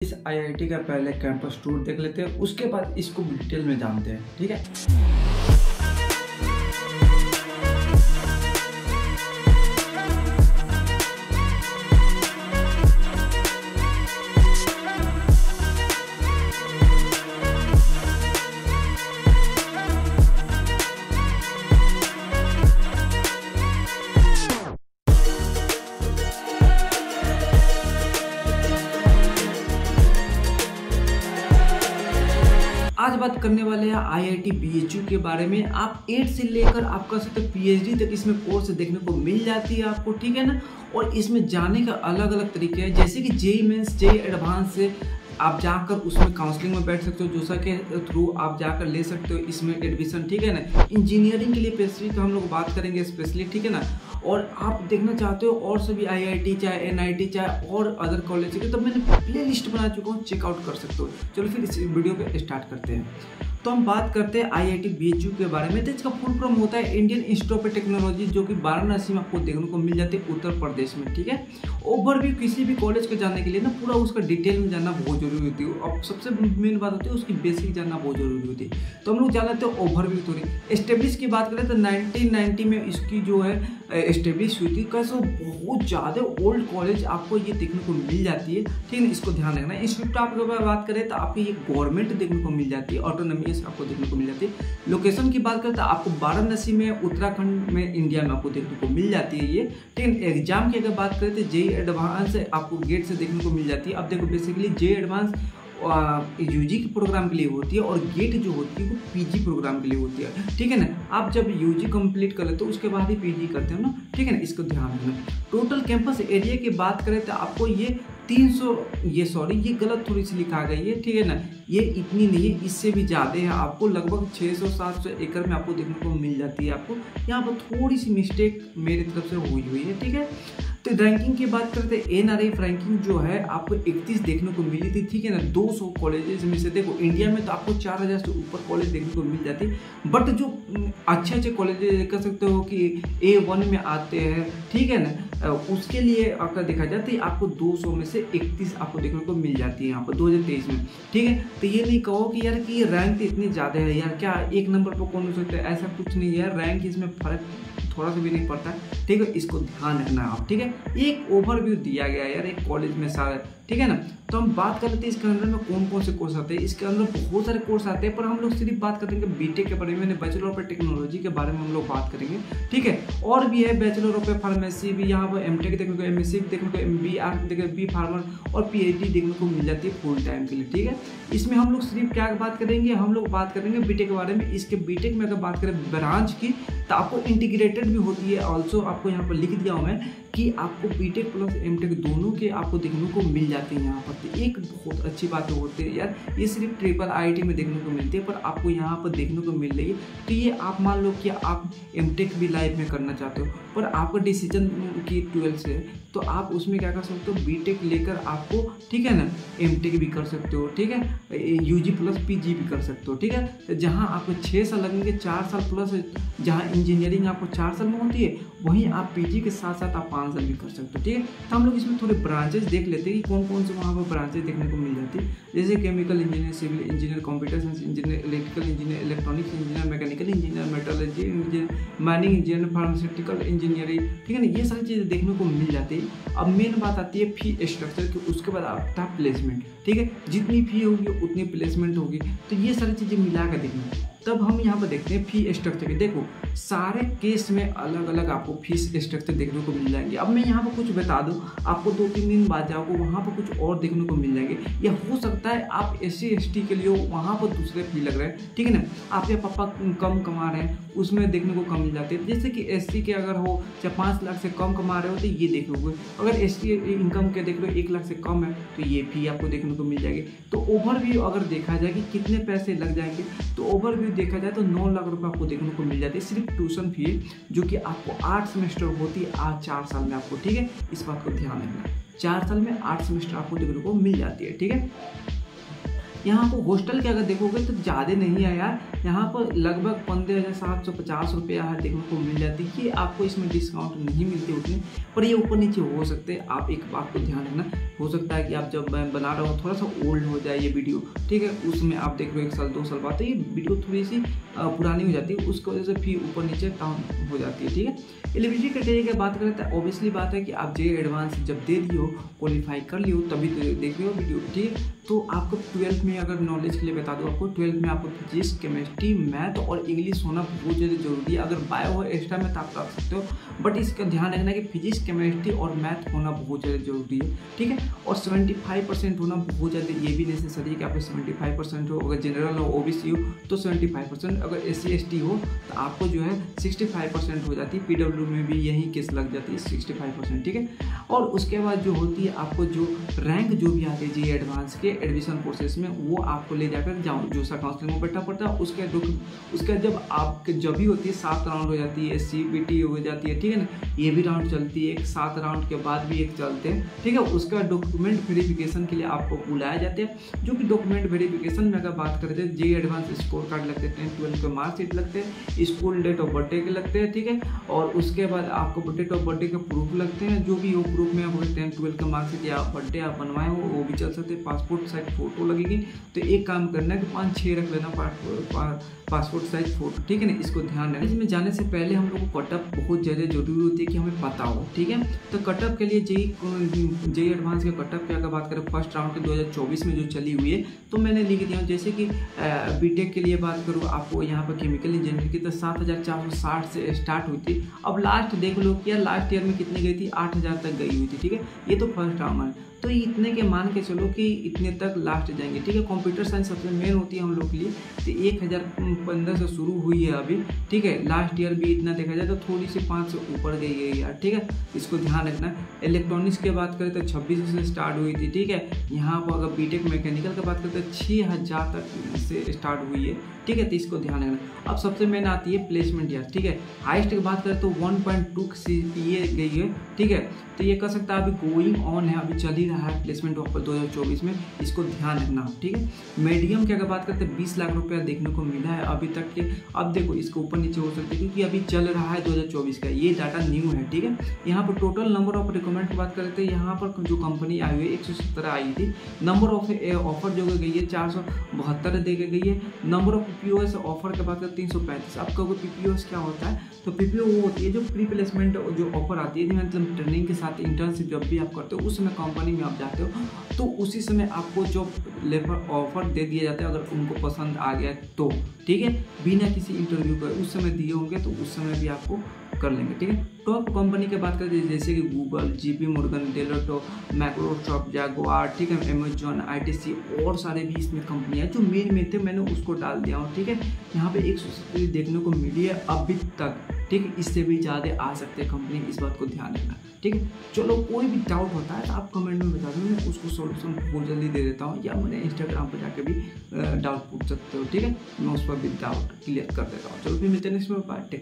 इस आईआईटी का पहले कैंपस टूर देख लेते हैं, उसके बाद इसको डिटेल में जानते हैं। ठीक है। आज बात करने वाले हैं आईआईटी बीएचयू के बारे में। आप 8 से लेकर आप कर सकते हैं पीएचडी तक इसमें कोर्स देखने को मिल जाती है आपको। ठीक है ना। और इसमें जाने का अलग अलग तरीके हैं, जैसे कि जेईई मेंस, जेईई एडवांस से आप जाकर उसमें काउंसलिंग में बैठ सकते हो, जोसा के थ्रू आप जाकर ले सकते हो इसमें एडमिशन। ठीक है ना। इंजीनियरिंग के लिए स्पेसिफिक हम लोग बात करेंगे स्पेशली। ठीक है ना। और आप देखना चाहते हो और सभी आईआईटी चाहे एनआईटी चाहे और अदर कॉलेज के, तो मैंने प्ले लिस्ट बना चुका हूँ, चेकआउट कर सकते हो। चलो फिर इस वीडियो पे स्टार्ट करते हैं। तो हम बात करते हैं आईआईटी बीएचयू के बारे में। तो इसका फुल फॉर्म होता है इंडियन इंस्टीट्यूट ऑफ टेक्नोलॉजी, जो कि वाराणसी में आपको देखने को मिल जाती है, उत्तर प्रदेश में। ठीक है। ओवरव्यू किसी भी कॉलेज को जानने के लिए ना पूरा उसका डिटेल में जानना बहुत जरूरी होती है। अब सबसे मेन बात होती है उसकी बेसिक जानना बहुत जरूरी होती है। तो हम लोग जान लेते हैं ओवरव्यू थोड़ी। एस्टेब्लिश की बात करें तो 1990 में इसकी जो है एस्टेब्लिश हुई थी। कैसे बहुत ज़्यादा ओल्ड कॉलेज आपको ये देखने को मिल जाती है। ठीक है। इसको ध्यान रखना। इंस्टीट्यूट आपके बात करें तो आपकी ये गवर्नमेंट देखने को मिल जाती है, ऑटोनॉमी आपको देखने को मिल जाती है। लोकेशन की बात करें तो आपको वाराणसी में, उत्तराखंड में, इंडिया में आपको देखने को मिल जाती है ये। ठीक है। एग्जाम की अगर बात करें तो जेईई एडवांस आपको गेट से देखने को मिल जाती है। अब देखो बेसिकली जेईई एडवांस यूजी के प्रोग्राम के लिए होती है और गेट जो होती है वो पीजी प्रोग्राम के लिए होती है। ठीक है ना। आप जब यूजी कंप्लीट कर लेते हो उसके बाद ही पीजी करते हो ना। ठीक है ना। इसको ध्यान रखना। टोटल कैंपस एरिया की बात करें तो आपको ये 300, ये गलत थोड़ी सी लिखा गई है। ठीक है ना। ये इतनी नहीं है, इससे भी ज़्यादा है। आपको लगभग 600-700 एकड़ में आपको देखने को मिल जाती है। आपको यहाँ पर थोड़ी सी मिस्टेक मेरी तरफ से हुई है। ठीक है। तो रैंकिंग की बात करते हैं, एनआरएफ रैंकिंग जो है आपको 31 देखने को मिली थी। ठीक है ना। 200 कॉलेजेस में से देखो इंडिया में तो आपको 4000 से ऊपर कॉलेज देखने को मिल जाती है। बट जो अच्छे कॉलेजेस कह सकते हो कि A1 में आते हैं, ठीक है ना, उसके लिए अगर देखा जाए तो आपको 200 में से 31 आपको देखने को मिल जाती है यहाँ पर 2023 में। ठीक है। तो ये नहीं कहो कि यार कि रैंक तो इतनी ज़्यादा है यार, क्या एक नंबर पर कौन हो सकता है, ऐसा कुछ नहीं है। रैंक इसमें फर्क थोड़ा सा भी नहीं पड़ता। ठीक है। इसको ध्यान रखना आप। ठीक है। एक ओवरव्यू दिया गया है यार एक कॉलेज में सारा। ठीक है ना। तो हम बात कर लेते हैं इसके अंदर में कौन कौन से कोर्स आते हैं। इसके अंदर बहुत सारे कोर्स आते हैं, पर हम लोग सिर्फ बात करेंगे बीटेक के बारे में, बैचलर ऑफ टेक्नोलॉजी के बारे में हम लोग बात करेंगे। ठीक है। और भी है बैचलर ऑफ फार्मेसी भी, यहाँ पर एमटेक देखने को, एमएससी देखने को, एमबीआर देखने को, बी फार्मर और पीएचडी देखने को मिल जाती है फुल टाइम के लिए। ठीक है। इसमें हम लोग सिर्फ क्या बात करेंगे, हम लोग बात करेंगे बीटेक के बारे में। इसके बीटेक में अगर बात करें ब्रांच की तो आपको इंटीग्रेटेड भी होती है। ऑल्सो आपको यहाँ पर लिख दिया हूँ मैं कि आपको बीटेक प्लस एमटेक दोनों के आपको देखने को मिल जाते हैं यहाँ पर। तो एक बहुत अच्छी बात होती है यार, ये सिर्फ ट्रिपल आईआईटी में देखने को मिलती है, पर आपको यहाँ पर देखने को मिल रही है। तो ये आप मान लो कि आप एमटेक भी लाइफ में करना चाहते हो, पर आपका डिसीजन की 12 से है, तो आप उसमें क्या कर सकते हो, बीटेक लेकर आपको, ठीक है ना, एमटेक भी कर सकते हो। ठीक है। यूजी प्लस पीजी भी कर सकते हो। ठीक है। तो जहाँ आपको 6 साल लगेंगे, 4 साल प्लस, जहाँ इंजीनियरिंग आपको 4 साल में होती है, वहीं आप पीजी के साथ साथ आप 5 साल भी कर सकते हो। ठीक है। तो हम लोग इसमें थोड़े ब्रांचेस देख लेते हैं कि कौन कौन से वहाँ पर ब्रांचेस देखने को मिल जाती है। जैसे chemical engineer, civil engineer, computer science engineer, electrical engineer, electronics engineer, mechanical engineer, metallurgy engineer, mining engineer, pharmaceutical engineering. ठीक है ना। ये सारी चीज़ें देखने को मिल जाती है। अब मेन बात आती है फी स्ट्रक्चर की, उसके बाद आता है प्लेसमेंट। ठीक है। जितनी फी होगी उतनी प्लेसमेंट होगी। तो ये सारी चीज़ें मिला कर देखना। तब हम यहाँ पर देखते हैं फी स्ट्रक्चर की। देखो सारे केस में अलग अलग आपको फीस स्ट्रक्चर देखने को मिल जाएंगे। अब मैं यहाँ पर कुछ बता दूँ आपको, 2-3 दिन बाद जाओगे वहाँ पर कुछ और देखने को मिल जाएंगे। या हो सकता है आप SC ST के लिए हो, वहाँ पर दूसरे फी लग रहे हैं। ठीक है ना। आपके पापा कम कमा रहे हैं, उसमें देखने को कम मिल जाते हैं। जैसे कि SC के अगर हो चाहे 5 लाख से कम कमा रहे हो तो ये देख लोगे। अगर ST इनकम के देख लो 1 लाख से कम है तो ये फी आपको देखने को मिल जाएगी। तो ओवरव्यू अगर देखा जाए कि कितने पैसे लग जाएंगे, तो ओवरव्यू देखा जाए तो 9 लाख रुपए आपको देखने को मिल जाती है सिर्फ ट्यूशन फी, जो कि आपको 8 सेमेस्टर होती है आज 4 साल में आपको। ठीक है। इस बात को ध्यान रखना। 4 साल में 8 सेमेस्टर आपको देखने को मिल जाती है। ठीक है। यहाँ पर हॉस्टल के अगर देखोगे तो ज़्यादा नहीं है यार, यहाँ पर लगभग 15,750 रुपये यहाँ देखने को मिल जाती है। ये आपको इसमें डिस्काउंट नहीं मिलती उतनी, पर ये ऊपर नीचे हो सकते हैं। आप एक बात को ध्यान रखना, हो सकता है कि आप जब मैं बना रहा हूँ थोड़ा सा ओल्ड हो जाए ये वीडियो, ठीक है, उसमें आप देख रहे हो 1 साल 2 साल बाद, तो ये वीडियो थोड़ी सी पुरानी हो जाती है, उसकी वजह से फी ऊपर नीचे डाउन हो जाती है, ठीक है। एलिजिबिलिटी क्राइटेरिया की बात करें तो ऑब्वियसली बात है कि आप जे एडवांस जब दे दियो, क्वालिफाई कर लियो, तभी तो देख रहे हो वीडियो, ठीक है। तो आपको 12th में, अगर नॉलेज के लिए बता दूँ आपको, 12th में आपको फिजिक्स, केमिस्ट्री, मैथ और इंग्लिश होना बहुत ज़्यादा जरूरी है। अगर बायो हो एक्स्ट्रा में तो आप कर सकते हो, बट इसका ध्यान रखना कि फिजिक्स, केमिस्ट्री और मैथ होना बहुत ज़्यादा जरूरी है, ठीक है। और 75% होना बहुत ज़्यादा, ये भी नेसेसरी है कि आपको 75% हो। अगर जनरल हो, ओबीसी हो तो 75%, अगर SC ST हो तो आपको जो है 65% हो जाती है। PW में भी यही केस लग जाती है 65%, ठीक है। और उसके बाद जो होती है आपको जो रैंक जो भी आती है जे एडवांस के एडमिशन प्रोसेस में, वो आपको ले जाकर जो सा काउंसलिंग में बैठना पड़ता है। उसके जब भी होती है 7 राउंड हो जाती है, CBT हो जाती है, ठीक है ना, ये भी राउंड चलती है, 7 राउंड के बाद भी एक चलते हैं, ठीक है। उसका डॉक्यूमेंट वेरिफिकेशन के लिए आपको बुलाया जाता है, जो कि डॉक्यूमेंट वेरिफिकेशन में अगर बात करते हैं, जे एडवांस स्कोर कार्ड लगते हैं, 10th 12th के मार्कशीट लगते हैं, स्कूल डेट ऑफ बर्थडे के लगते हैं, ठीक है। और उसके बाद आपको डेट ऑफ बर्थडे के प्रूफ लगते हैं, जो भी हो प्रूफ में आपको 10th 12th का मार्कशीट या बर्थडे आप बनवाए हो वो भी चल सकते हैं। पासपोर्ट साइज फोटो लगेगी, तो एक काम करना है कि 5-6 रख लेना पासपोर्ट साइज फोटो, ठीक है ना, इसको ध्यान रखना। इसमें जाने से पहले हम लोग को कटअप बहुत ज़्यादा जरूरी होती है कि हमें पता हो, ठीक है। तो कटअप के लिए जे एडवांस के कटअप की अगर बात करें फर्स्ट राउंड के 2024 में जो चली हुई है, तो मैंने लिख दिया हूँ। जैसे कि बीटेक के लिए बात करूँ आपको, यहाँ पर केमिकल इंजीनियरिंग की तो 7,460 से स्टार्ट हुई थी। अब लास्ट देख लो कि यार लास्ट ईयर में कितनी गई थी, 8,000 तक गई हुई थी, ठीक है। ये तो फर्स्ट राउंड है, तो इतने के मान के चलो कि इतने तक लास्ट जाएंगे, ठीक है। कंप्यूटर साइंस सबसे मेन होती है हम लोग के लिए, तो 1015 से शुरू हुई है अभी, ठीक है। लास्ट ईयर भी इतना देखा जाए तो थोड़ी सी 5 से ऊपर गई है यार, ठीक है, इसको ध्यान रखना। इलेक्ट्रॉनिक्स की बात करें तो 26 से स्टार्ट हुई थी, ठीक है। यहाँ पर अगर बीटेक मैकेनिकल की बात करें तो 6,000 तक से स्टार्ट हुई है, ठीक है, तो इसको ध्यान रखना। अब सबसे मेन आती है प्लेसमेंट ईयर, ठीक है। हाईएस्ट की बात करें तो 1.2 CPA गई है, ठीक है। तो ये कर सकता है अभी गोइंग ऑन है, अभी चल ही रहा है प्लेसमेंट ऑफर 2024 में, इसको ध्यान रखना, ठीक है। मीडियम की अगर बात करते हैं 20 लाख रुपया देखने को मिला है अभी तक के। अब देखो इसको ऊपर नीचे हो सकते हैं क्योंकि अभी चल रहा है 2024 का, ये डाटा न्यू है, ठीक है। यहाँ पर टोटल नंबर ऑफ रिक्वायरमेंट की बात करते हैं, यहाँ पर जो कंपनी आई हुई है 117 आई थी। नंबर ऑफ ऑफर जो गई है 472 दे गई है। नंबर ऑफ PPOs ऑफर के बात करें 335। आप कहोगे PPOs क्या होता है, तो PPO वो होती है जो प्री प्लेसमेंट जो ऑफर आती है, मतलब ट्रेनिंग के साथ इंटर्नशिप जब भी आप करते हो उस समय कंपनी में आप जाते हो, तो उसी समय आपको जो लेबर ऑफर दे दिया जाता है, अगर उनको पसंद आ गया तो, ठीक है, बिना किसी इंटरव्यू के उस समय दिए होंगे तो उस समय भी आपको कर लेंगे, ठीक है। टॉप कंपनी की बात करें जैसे कि Google, JP Morgan, Deloitte, Microsoft, Jaguar, ठीक है, अमेजॉन, ITC और सारे भी इसमें कंपनियां जो मेन थे, मैंने उसको डाल दिया हूँ, ठीक है। यहाँ पे 170 देखने को मिली है अभी तक, ठीक है, इससे भी ज़्यादा आ सकते हैं कंपनी, इस बात को ध्यान रखना, ठीक है। चलो कोई भी डाउट होता है तो आप कमेंट में बता दो, मैं उसको सोल्यूशन बहुत जल्दी दे देता हूँ, या मैंने इंस्टाग्राम पर जाके भी डाउट पूछ सकते हो, ठीक है, मैं उस पर भी डाउट क्लियर कर देता हूँ। चलो फिर मिलते हैं नेक्स्ट में, बाय, टेक।